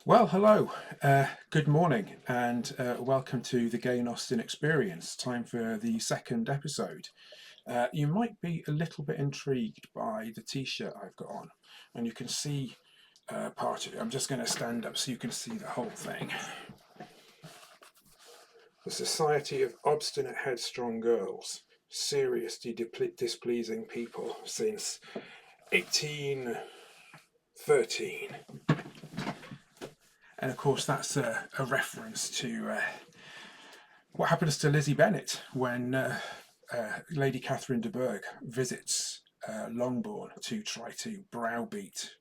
Well, hello, good morning, and welcome to the Gay Austen Experience. Time for the second episode. You might be a little bit intrigued by the t-shirt I've got on, and you can see part of it. I'm just going to stand up so you can see the whole thing. The Society of Obstinate Headstrong Girls, seriously displeasing people since 1813. And of course, that's a reference to what happens to Lizzy Bennet when Lady Catherine de Bourgh visits Longbourn to try to browbeat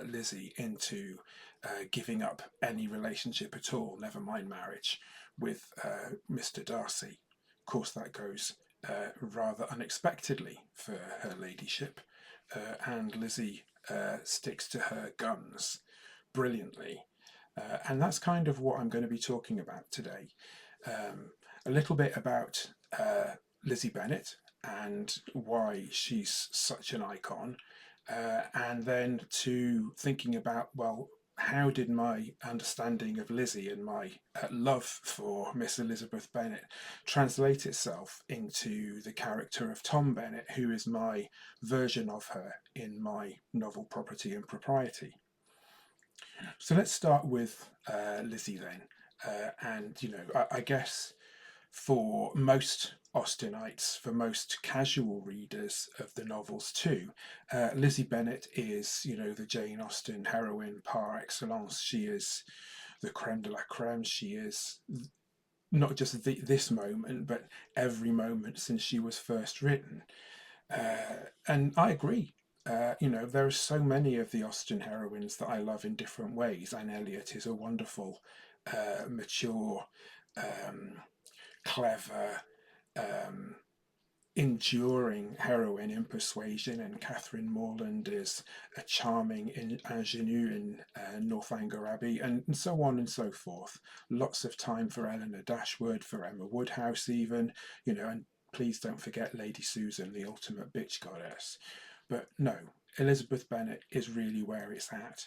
Lizzy into giving up any relationship at all, never mind marriage, with Mr. Darcy. Of course, that goes rather unexpectedly for her ladyship, and Lizzy sticks to her guns brilliantly. And that's kind of what I'm going to be talking about today. A little bit about Lizzy Bennet and why she's such an icon, and then to thinking about, well, how did my understanding of Lizzy and my love for Miss Elizabeth Bennet translate itself into the character of Tom Bennet, who is my version of her in my novel Property and Propriety. So let's start with Lizzy then. And, I guess for most Austenites, for most casual readers of the novels too, Lizzy Bennet is, the Jane Austen heroine par excellence. She is the creme de la creme. She is not just this moment, but every moment since she was first written. And I agree. There are so many of the Austen heroines that I love in different ways. Anne Elliot is a wonderful, mature, um, clever, um, enduring heroine in Persuasion, and Catherine Morland is a charming ingenue in Northanger Abbey, and so on and so forth. Lots of time for Eleanor Dashwood, for Emma Woodhouse, even, and please don't forget Lady Susan, the ultimate bitch goddess. But no, Elizabeth Bennet is really where it's at.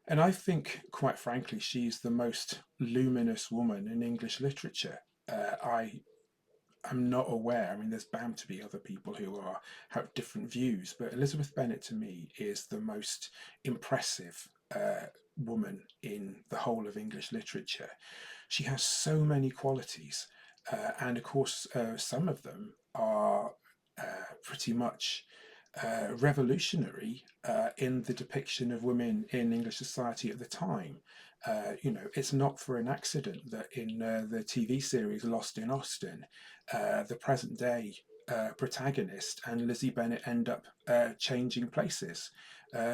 And I think, quite frankly, she's the most luminous woman in English literature. I'm not aware. I mean, there's bound to be other people who have different views, but Elizabeth Bennet to me is the most impressive woman in the whole of English literature. She has so many qualities, and of course, some of them are pretty much revolutionary in the depiction of women in English society at the time. It's not for an accident that in the TV series Lost in Austen, the present day protagonist and Lizzy Bennet end up changing places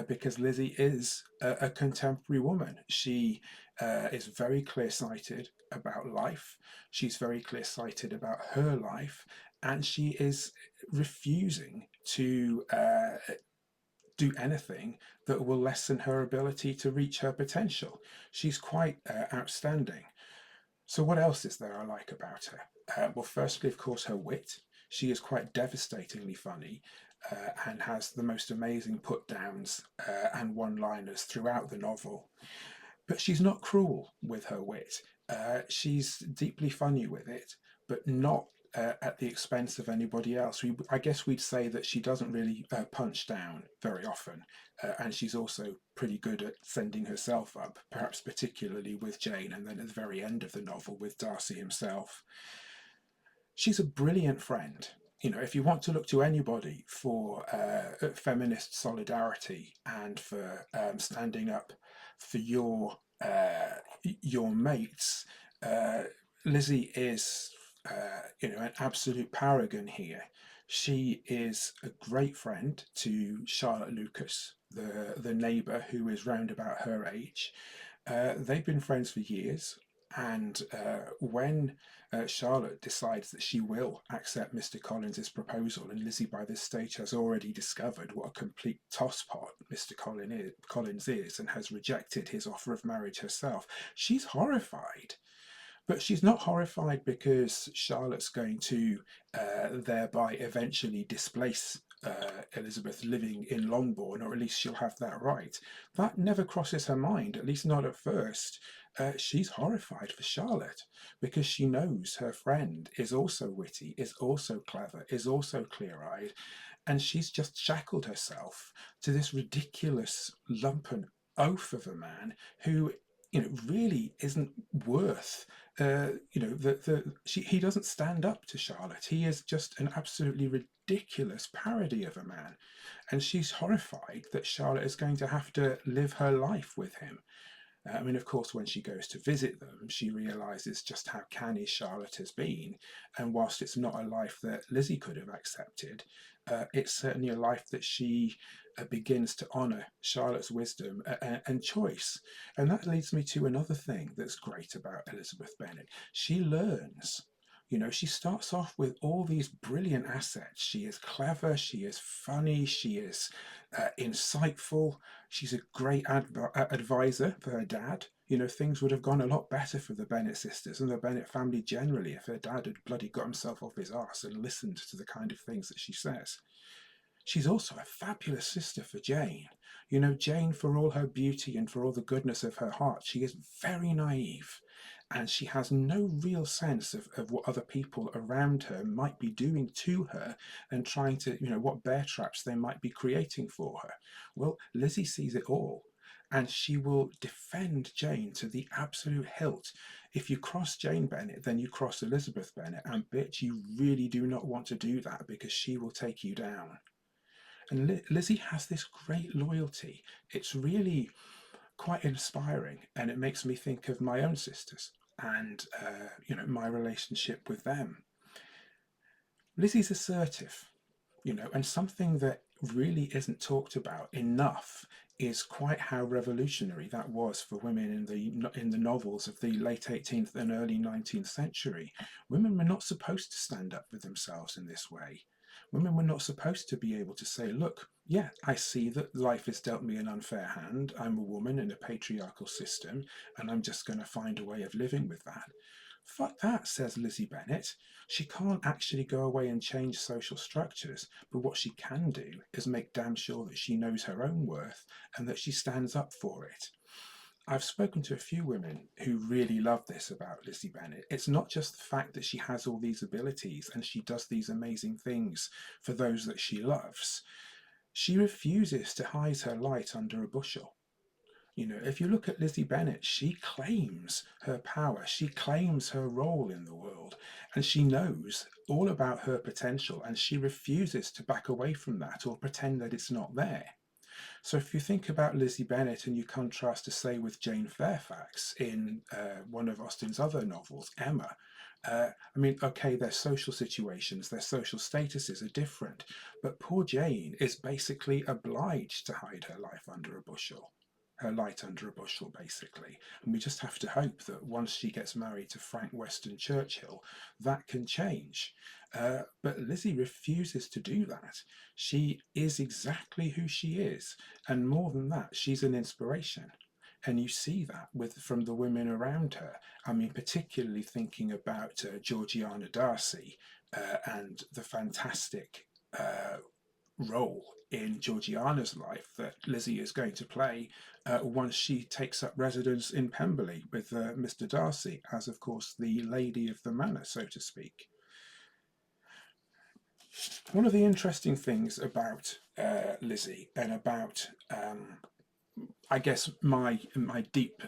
because Lizzy is a contemporary woman. She is very clear sighted about life, she's very clear sighted about her life, and she is refusing to do anything that will lessen her ability to reach her potential. She's quite outstanding. So, what else is there I like about her? Well, firstly, of course, her wit. She is quite devastatingly funny and has the most amazing put downs and one liners throughout the novel. But she's not cruel with her wit. She's deeply funny with it, but not at the expense of anybody else. I guess we'd say that she doesn't really punch down very often, and she's also pretty good at sending herself up, perhaps particularly with Jane, and then at the very end of the novel with Darcy himself. She's a brilliant friend. If you want to look to anybody for feminist solidarity and for standing up for your mates, Lizzy is an absolute paragon here. She is a great friend to Charlotte Lucas, the neighbour who is round about her age. They've been friends for years, and when Charlotte decides that she will accept Mr. Collins's proposal, and Lizzy by this stage has already discovered what a complete tosspot Mr. Collins is and has rejected his offer of marriage herself, she's horrified. But she's not horrified because Charlotte's going to thereby eventually displace Elizabeth living in Longbourn, or at least she'll have that right. That never crosses her mind, at least not at first. She's horrified for Charlotte because she knows her friend is also witty, is also clever, is also clear eyed, and she's just shackled herself to this ridiculous lumpen oaf of a man who, really isn't worth. He doesn't stand up to Charlotte. He is just an absolutely ridiculous parody of a man, and she's horrified that Charlotte is going to have to live her life with him. I mean, of course, when she goes to visit them, she realizes just how canny Charlotte has been. And whilst it's not a life that Lizzie could have accepted, it's certainly a life that she begins to honour Charlotte's wisdom and choice. And that leads me to another thing that's great about Elizabeth Bennet. She learns. She starts off with all these brilliant assets. She is clever, she is funny, she is insightful. She's a great advisor for her dad. Things would have gone a lot better for the Bennet sisters and the Bennet family generally if her dad had bloody got himself off his arse and listened to the kind of things that she says. She's also a fabulous sister for Jane. Jane, for all her beauty and for all the goodness of her heart, she is very naive and she has no real sense of what other people around her might be doing to her and trying to, what bear traps they might be creating for her. Well, Lizzie sees it all and she will defend Jane to the absolute hilt. If you cross Jane Bennet, then you cross Elizabeth Bennet, and bitch, you really do not want to do that because she will take you down. And Lizzie has this great loyalty. It's really quite inspiring, and it makes me think of my own sisters and my relationship with them. Lizzie's assertive, and something that really isn't talked about enough is quite how revolutionary that was for women in the novels of the late 18th and early 19th century. Women were not supposed to stand up for themselves in this way. Women were not supposed to be able to say, look, yeah, I see that life has dealt me an unfair hand. I'm a woman in a patriarchal system, and I'm just going to find a way of living with that. Fuck that, says Lizzie Bennet. She can't actually go away and change social structures, but what she can do is make damn sure that she knows her own worth and that she stands up for it. I've spoken to a few women who really love this about Lizzie Bennet. It's not just the fact that she has all these abilities and she does these amazing things for those that she loves. She refuses to hide her light under a bushel. If you look at Lizzie Bennet, she claims her power, she claims her role in the world, and she knows all about her potential, and she refuses to back away from that or pretend that it's not there. So if you think about Lizzie Bennet and you contrast to, say, with Jane Fairfax in one of Austen's other novels, Emma, I mean, okay, their social situations, their social statuses are different, but poor Jane is basically obliged to hide her life under a bushel. Her light under a bushel, basically. And we just have to hope that once she gets married to Frank Weston Churchill, that can change. But Lizzie refuses to do that. She is exactly who she is. And more than that, she's an inspiration. And you see that from the women around her. I mean, particularly thinking about Georgiana Darcy and the fantastic role in Georgiana's life that Lizzie is going to play once she takes up residence in Pemberley with Mr. Darcy, as of course the lady of the manor, so to speak. One of the interesting things about Lizzie and about I guess my deep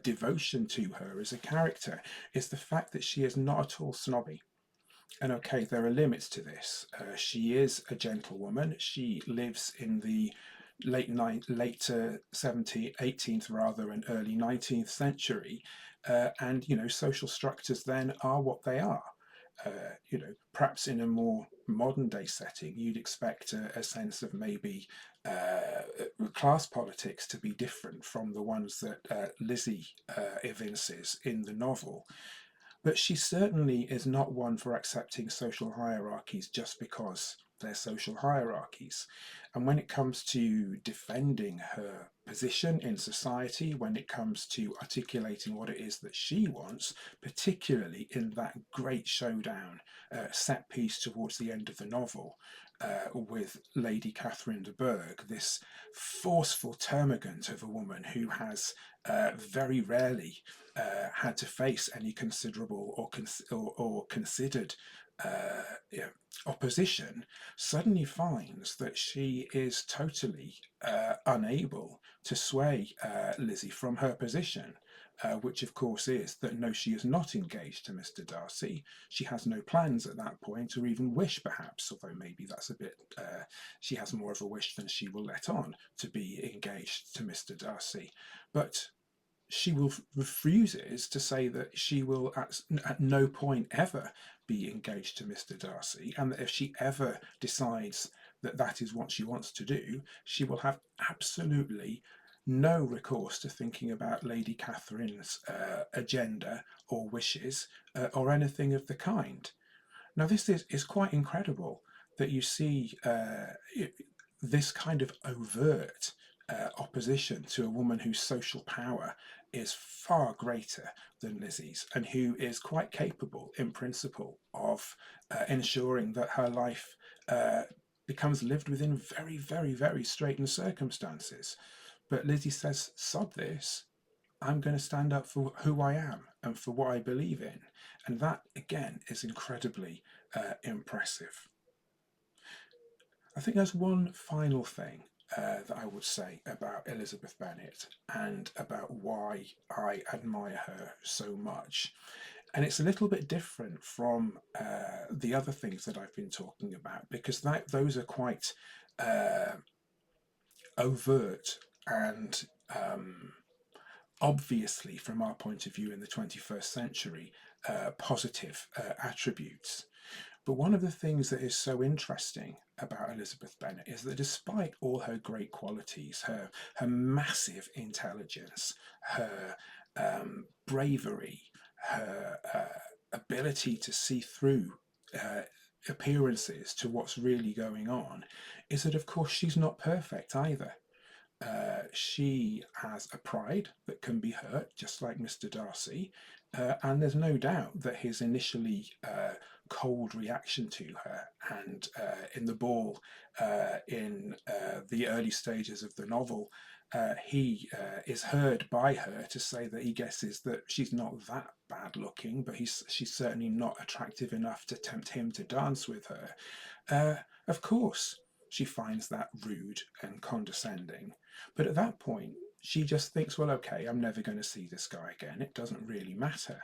devotion to her as a character is the fact that she is not at all snobby. And okay, there are limits to this. She is a gentlewoman. She lives in the later 17th, 18th rather, and early 19th century. And, social structures then are what they are. Perhaps in a more modern day setting, you'd expect a sense of maybe class politics to be different from the ones that Lizzie evinces in the novel. But she certainly is not one for accepting social hierarchies just because. their social hierarchies. And when it comes to defending her position in society, when it comes to articulating what it is that she wants, particularly in that great showdown set piece towards the end of the novel, with Lady Catherine de Bourgh, this forceful termagant of a woman who has very rarely had to face any considerable or considered uh, yeah, opposition, suddenly finds that she is totally unable to sway Lizzie from her position. Which, of course, is that no, she is not engaged to Mr. Darcy. She has no plans at that point, or even wish, perhaps, although maybe that's a bit, she has more of a wish than she will let on to be engaged to Mr. Darcy. But she will refuses to say that she will at no point ever be engaged to Mr. Darcy, and that if she ever decides that that is what she wants to do, she will have absolutely no recourse to thinking about Lady Catherine's agenda or wishes or anything of the kind. Now, this is quite incredible that you see this kind of overt opposition to a woman whose social power is far greater than Lizzie's, and who is quite capable, in principle, of ensuring that her life becomes lived within very, very, very straitened circumstances. But Lizzie says, sod this, I'm going to stand up for who I am and for what I believe in. And that, again, is incredibly impressive. I think there's one final thing that I would say about Elizabeth Bennet and about why I admire her so much. And it's a little bit different from the other things that I've been talking about, because those are quite overt and obviously, from our point of view in the 21st century, positive attributes. But one of the things that is so interesting about Elizabeth Bennet is that despite all her great qualities, her massive intelligence, her bravery, her ability to see through appearances to what's really going on, is that of course she's not perfect either. She has a pride that can be hurt, just like Mr. Darcy, and there's no doubt that his initially cold reaction to her, and in the ball in the early stages of the novel, he is heard by her to say that he guesses that she's not that bad looking, but she's certainly not attractive enough to tempt him to dance with her. Of course, she finds that rude and condescending. But at that point, she just thinks, well, okay, I'm never going to see this guy again. It doesn't really matter.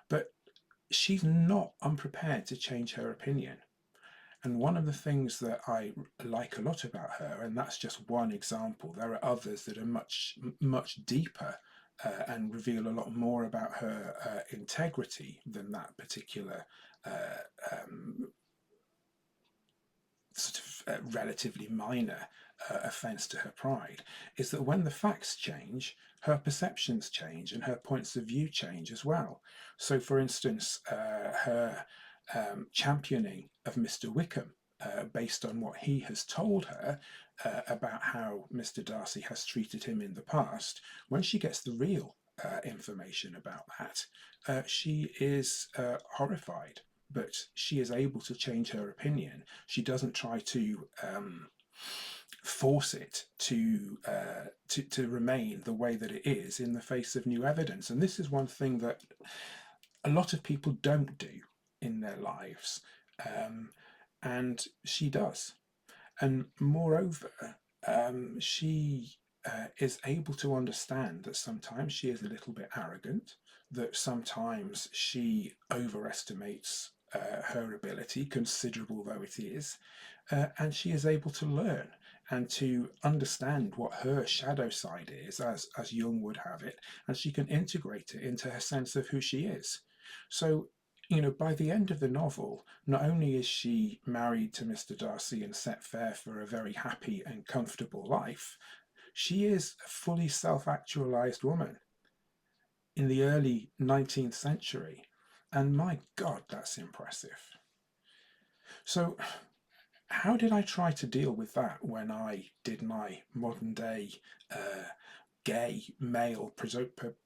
But she's not unprepared to change her opinion. And one of the things that I like a lot about her, and that's just one example, there are others that are much, much deeper and reveal a lot more about her integrity than that particular sort of relatively minor offence to her pride, is that when the facts change, her perceptions change and her points of view change as well. So, for instance, her championing of Mr. Wickham, based on what he has told her about how Mr. Darcy has treated him in the past, when she gets the real information about that, she is horrified, but she is able to change her opinion. She doesn't try to force it to remain the way that it is in the face of new evidence. And this is one thing that a lot of people don't do in their lives, and she does. And moreover, she is able to understand that sometimes she is a little bit arrogant, that sometimes she overestimates her ability, considerable though it is, and she is able to learn and to understand what her shadow side is, as Jung would have it, and she can integrate it into her sense of who she is. So, by the end of the novel, not only is she married to Mr. Darcy and set fair for a very happy and comfortable life, she is a fully self actualized woman in the early 19th century. And my God, that's impressive. So, how did I try to deal with that when I did my modern day gay male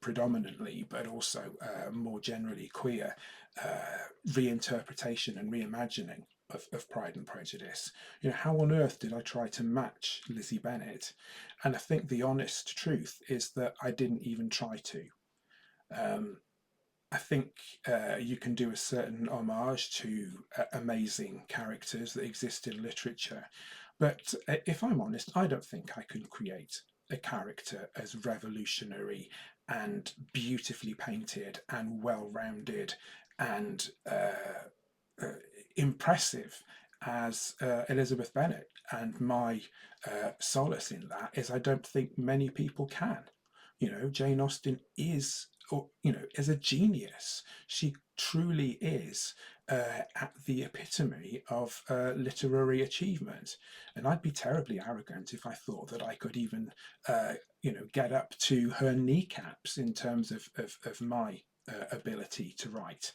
predominantly, but also more generally queer reinterpretation and reimagining of Pride and Prejudice? How on earth did I try to match Lizzy Bennet? And I think the honest truth is that I didn't even try to. Um, I think you can do a certain homage to amazing characters that exist in literature. But if I'm honest, I don't think I can create a character as revolutionary and beautifully painted and well rounded and uh, impressive as Elizabeth Bennet. And my solace in that is I don't think many people can. Jane Austen is, or is a genius. She truly is at the epitome of literary achievement. And I'd be terribly arrogant if I thought that I could even, get up to her kneecaps in terms of my ability to write.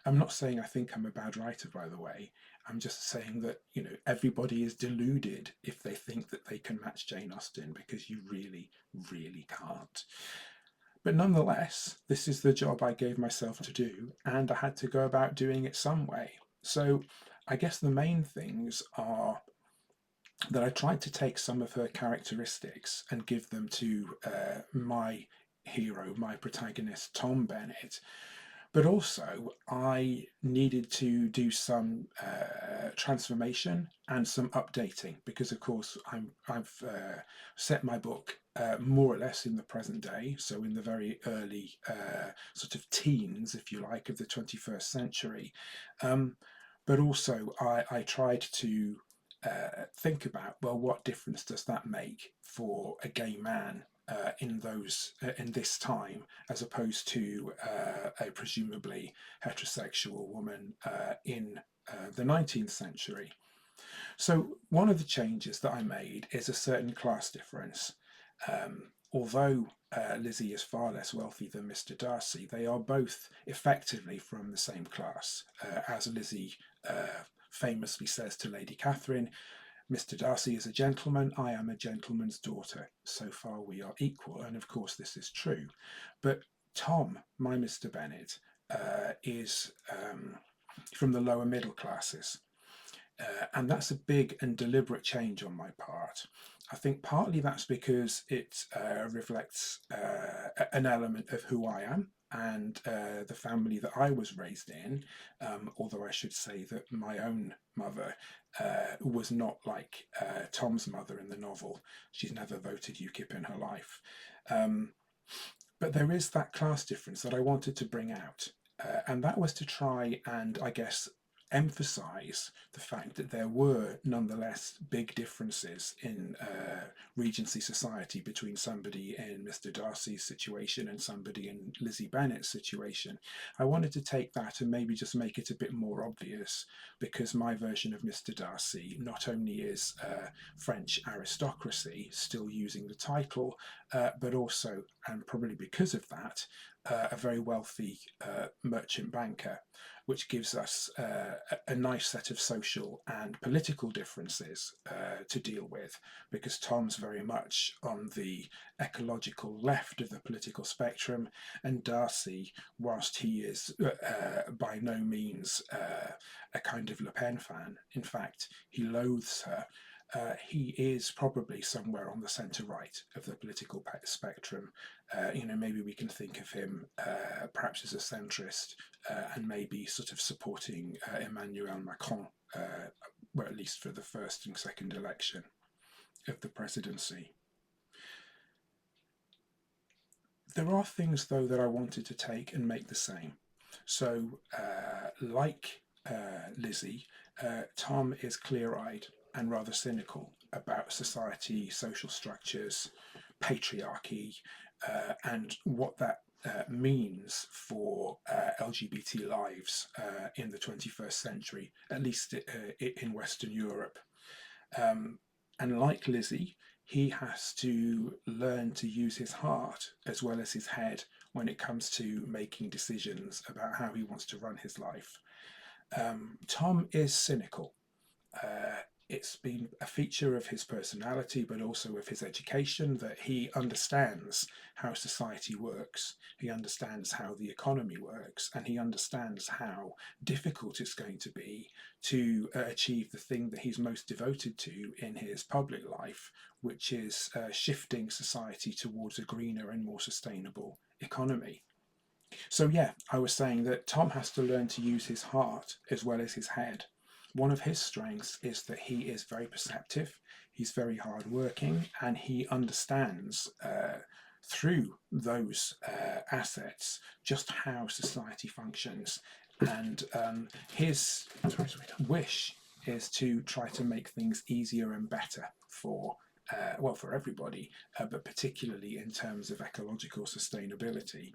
I'm not saying I think I'm a bad writer, by the way. I'm just saying that, everybody is deluded if they think that they can match Jane Austen, because you really, really can't. But nonetheless, this is the job I gave myself to do, and I had to go about doing it some way. So I guess the main things are that I tried to take some of her characteristics and give them to my hero, my protagonist, Tom Bennett. But also, I needed to do some transformation and some updating because, of course, I've set my book more or less in the present day, so in the very early sort of teens, if you like, of the 21st century. Um, but also, I tried to think about, well, what difference does that make for a gay man in this time, as opposed to a presumably heterosexual woman in the 19th century. So one of the changes that I made is a certain class difference. Although Lizzie is far less wealthy than Mr. Darcy, they are both effectively from the same class. As Lizzie famously says to Lady Catherine, Mr. Darcy is a gentleman, I am a gentleman's daughter. So far we are equal. And of course, this is true. But Tom, my Mr. Bennet, is from the lower middle classes. And that's a big and deliberate change on my part. I think partly that's because it reflects an element of who I am and the family that I was raised in, although I should say that my own mother was not like Tom's mother in the novel. She's never voted UKIP in her life. Um, but there is that class difference that I wanted to bring out. And that was to try and, I guess, emphasize the fact that there were nonetheless big differences in Regency society between somebody in Mr. Darcy's situation and somebody in Lizzy Bennet's situation. I wanted to take that and maybe just make it a bit more obvious, because my version of Mr. Darcy not only is French aristocracy still using the title, but also, and probably because of that, a very wealthy merchant banker, which gives us a nice set of social and political differences to deal with, because Tom's very much on the ecological left of the political spectrum, and Darcy, whilst he is by no means a kind of Le Pen fan, in fact, he loathes her. He is probably somewhere on the centre right of the political spectrum. Maybe we can think of him perhaps as a centrist and maybe sort of supporting Emmanuel Macron, well, at least for the first and second election of the presidency. There are things, though, that I wanted to take and make the same. So, like Lizzie, Tom is clear eyed and rather cynical about society, social structures, patriarchy, and what that means for LGBT lives in the 21st century, at least in Western Europe. And like Lizzie, he has to learn to use his heart as well as his head when it comes to making decisions about how he wants to run his life. Tom is cynical. it's been a feature of his personality, but also of his education, that he understands how society works. He understands how the economy works, and he understands how difficult it's going to be to achieve the thing that he's most devoted to in his public life, which is shifting society towards a greener and more sustainable economy. So, yeah, I was saying that Tom has to learn to use his heart as well as his head. One of his strengths is that he is very perceptive, he's very hardworking, and he understands through those assets just how society functions. And his wish is to try to make things easier and better for. Well, for everybody, but particularly in terms of ecological sustainability.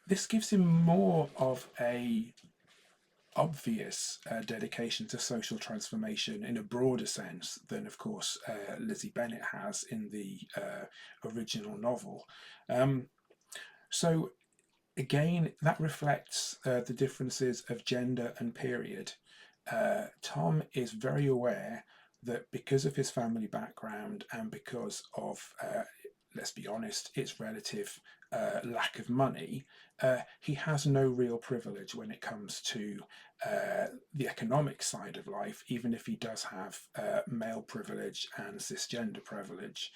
This gives him more of a obvious dedication to social transformation in a broader sense than, of course, Lizzy Bennet has in the original novel. So again, that reflects the differences of gender and period. Tom is very aware that because of his family background and because of, let's be honest, its relative lack of money, he has no real privilege when it comes to the economic side of life, even if he does have male privilege and cisgender privilege.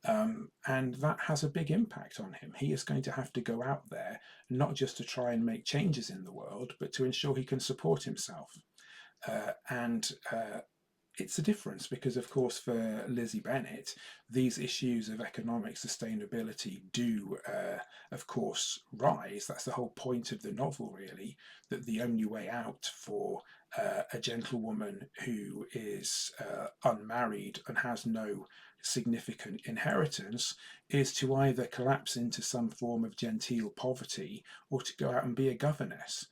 And that has a big impact on him. He is going to have to go out there, not just to try and make changes in the world, but to ensure he can support himself. And it's a difference because, of course, for Lizzy Bennet, these issues of economic sustainability do, of course, rise. That's the whole point of the novel, really, that the only way out for a gentlewoman who is unmarried and has no significant inheritance is to either collapse into some form of genteel poverty or to go out and be a governess.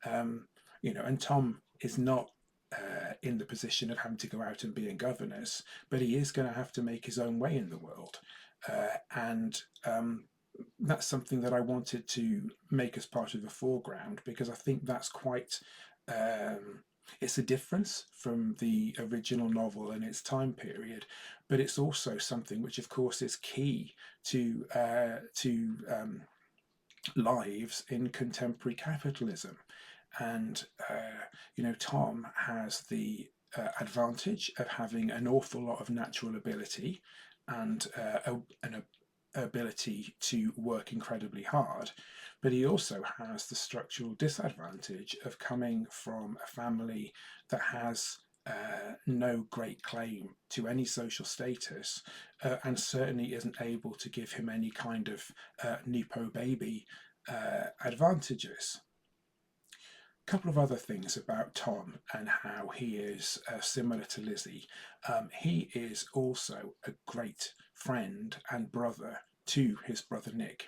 And Tom is not in the position of having to go out and be a governess, but he is going to have to make his own way in the world. And that's something that I wanted to make as part of the foreground because I think that's quite. It's a difference from the original novel and its time period, but it's also something which, of course, is key to lives in contemporary capitalism. And Tom has the advantage of having an awful lot of natural ability and an ability to work incredibly hard, but he also has the structural disadvantage of coming from a family that has no great claim to any social status, and certainly isn't able to give him any kind of Nepo baby advantages. A couple of other things about Tom and how he is similar to Lizzy. He is also a great friend and brother to his brother Nick.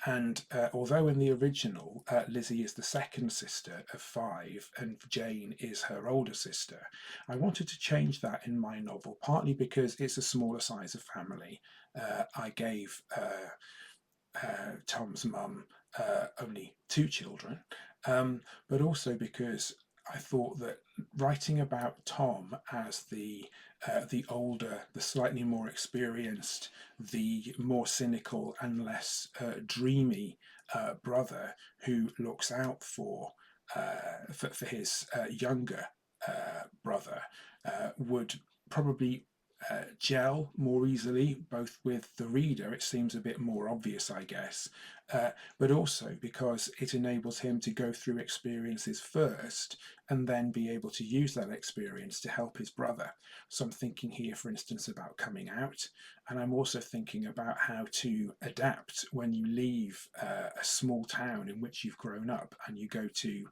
And although in the original Lizzy is the second sister of five and Jane is her older sister, I wanted to change that in my novel, partly because it's a smaller size of family. I gave Tom's mum only two children, but also because I thought that writing about Tom as the older, the slightly more experienced, the more cynical and less dreamy brother who looks out for his younger brother would probably gel more easily, both with the reader. It seems a bit more obvious, I guess, but also because it enables him to go through experiences first and then be able to use that experience to help his brother. So I'm thinking here, for instance, about coming out, and I'm also thinking about how to adapt when you leave a small town in which you've grown up and you go to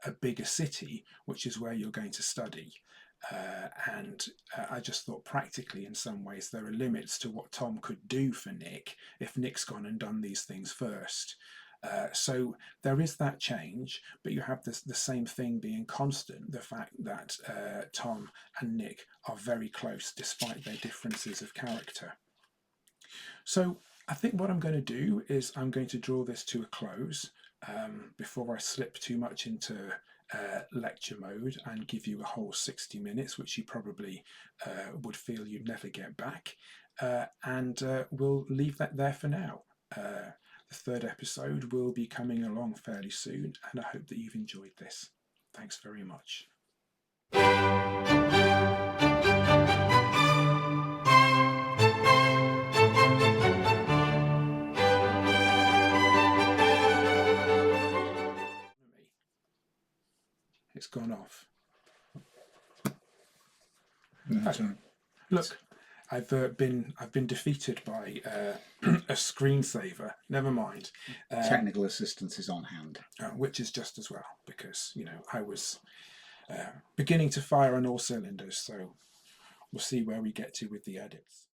a bigger city, which is where you're going to study. And I just thought practically, in some ways, there are limits to what Tom could do for Nick if Nick's gone and done these things first. So there is that change, but you have the same thing being constant, the fact that Tom and Nick are very close despite their differences of character. So I think what I'm going to do is I'm going to draw this to a close before I slip too much into lecture mode and give you a whole 60 minutes, which you probably would feel you'd never get back. And we'll leave that there for now. The third episode will be coming along fairly soon, and I hope that you've enjoyed this. Thanks very much. It's gone off. Look, I've been defeated by a screensaver. Never mind. Technical assistance is on hand, which is just as well, because I was beginning to fire on all cylinders. So we'll see where we get to with the edits.